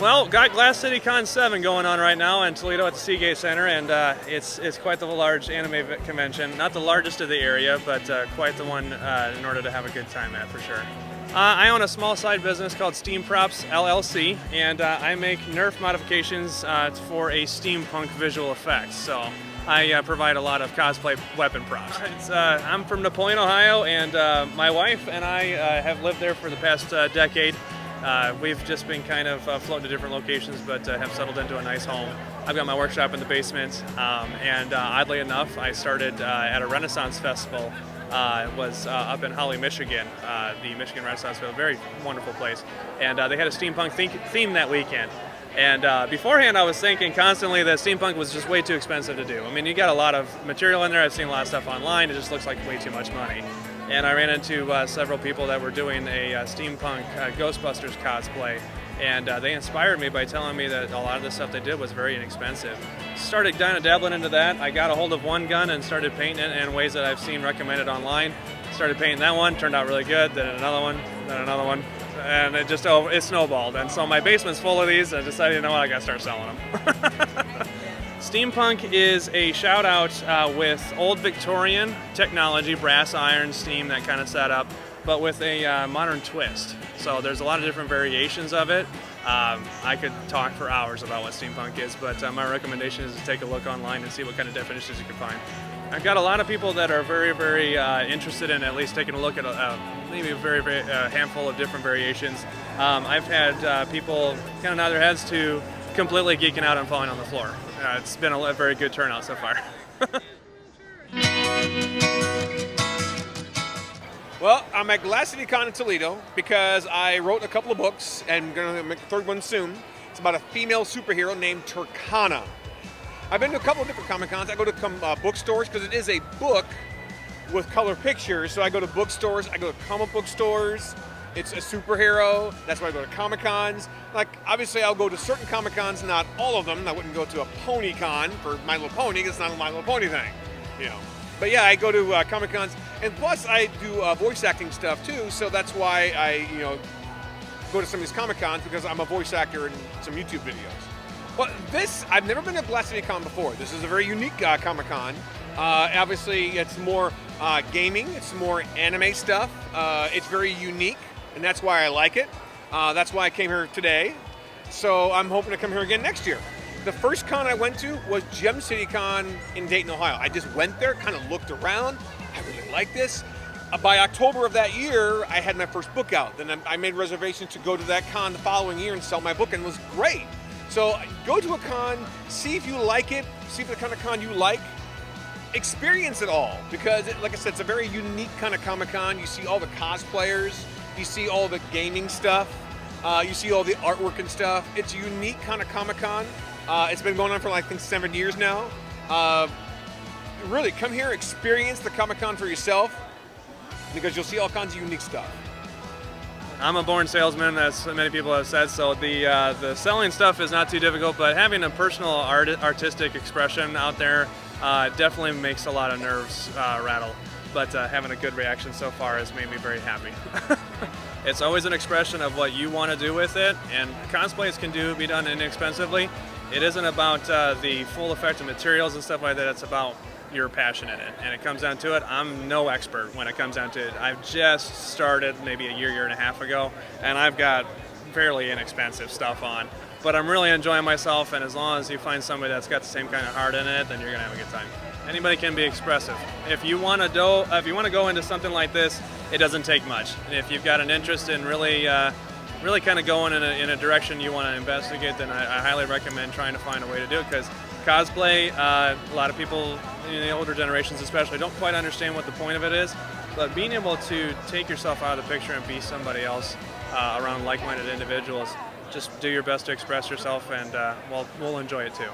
Well, got Glass City Con 7 going on right now in Toledo at the Seagate Center, and it's quite the large anime convention. Not the largest of the area, but quite the one in order to have a good time at, for sure. I own a small side business called Steam Props LLC, and I make Nerf modifications for a steampunk visual effects. So I provide a lot of cosplay weapon props. I'm from Napoleon, Ohio, and my wife and I have lived there for the past decade. We've just been kind of floating to different locations, but have settled into a nice home. I've got my workshop in the basement, and oddly enough, I started at a Renaissance Festival. Was up in Holly, Michigan, the Michigan Renaissance Festival, very wonderful place. And they had a steampunk theme that weekend. And beforehand, I was thinking constantly that steampunk was just way too expensive to do. I mean, you got a lot of material in there. I've seen a lot of stuff online. It just looks like way too much money. And I ran into several people that were doing a steampunk Ghostbusters cosplay, and they inspired me by telling me that a lot of the stuff they did was very inexpensive. Started kind of dabbling into that. I got a hold of one gun and started painting it in ways that I've seen recommended online. Started painting that one, turned out really good, then another one, and it just it snowballed. And so my basement's full of these, and I decided, you know what, I gotta start selling them. Steampunk is a shout out with old Victorian technology, brass, iron, steam, that kind of setup, but with a modern twist. So there's a lot of different variations of it. I could talk for hours about what steampunk is, but my recommendation is to take a look online and see what kind of definitions you can find. I've got a lot of people that are very interested in at least taking a look at maybe a very handful of different variations. I've had people kind of nod their heads to completely geeking out and falling on the floor. It's been a very good turnout so far. Well, I'm at Glass City Con in Toledo because I wrote a couple of books and I'm going to make the third one soon. It's about a female superhero named Turkana. I've been to a couple of different Comic Cons. I go to bookstores because it is a book with color pictures. So I go to bookstores, I go to comic book stores. It's a superhero. That's why I go to Comic Cons. Like, obviously, I'll go to certain Comic Cons, not all of them. I wouldn't go to a Pony Con for My Little Pony. It's not a My Little Pony thing, you know. But yeah, I go to Comic Cons, and plus I do voice acting stuff too. So that's why I, go to some of these Comic Cons because I'm a voice actor in some YouTube videos. Well, I've never been to Glass City Con before. This is a very unique Comic Con. Obviously, it's more gaming. It's more anime stuff. It's very unique. And that's why I like it. That's why I came here today. So I'm hoping to come here again next year. The first con I went to was Gem City Con in Dayton, Ohio. I just went there, kind of looked around. I really like this. By October of that year, I had my first book out. Then I made reservations to go to that con the following year and sell my book, and it was great. So go to a con, see if you like it, see if the kind of con you like. Experience it all, because like I said, it's a very unique kind of Comic-Con. You see all the cosplayers. You see all the gaming stuff. You see all the artwork and stuff. It's a unique kind of Comic-Con. It's been going on for, I think, 7 years now. Really, come here, experience the Comic-Con for yourself, because you'll see all kinds of unique stuff. I'm a born salesman, as many people have said, so the selling stuff is not too difficult, but having a personal artistic expression out there definitely makes a lot of nerves rattle. But having a good reaction so far has made me very happy. It's always an expression of what you want to do with it, and cosplays can be done inexpensively. It isn't about the full effect of materials and stuff like that. It's about your passion in it, and it comes down to it. I'm no expert when it comes down to it. I've just started maybe a year and a half ago, and I've got fairly inexpensive stuff on. But I'm really enjoying myself, and as long as you find somebody that's got the same kind of heart in it, then you're gonna have a good time. Anybody can be expressive. If you want to go into something like this, it doesn't take much. If you've got an interest in really kind of going in a direction you want to investigate, then I highly recommend trying to find a way to do it, because cosplay, a lot of people in the older generations especially don't quite understand what the point of it is, but being able to take yourself out of the picture and be somebody else around like-minded individuals, just do your best to express yourself, and we'll enjoy it too.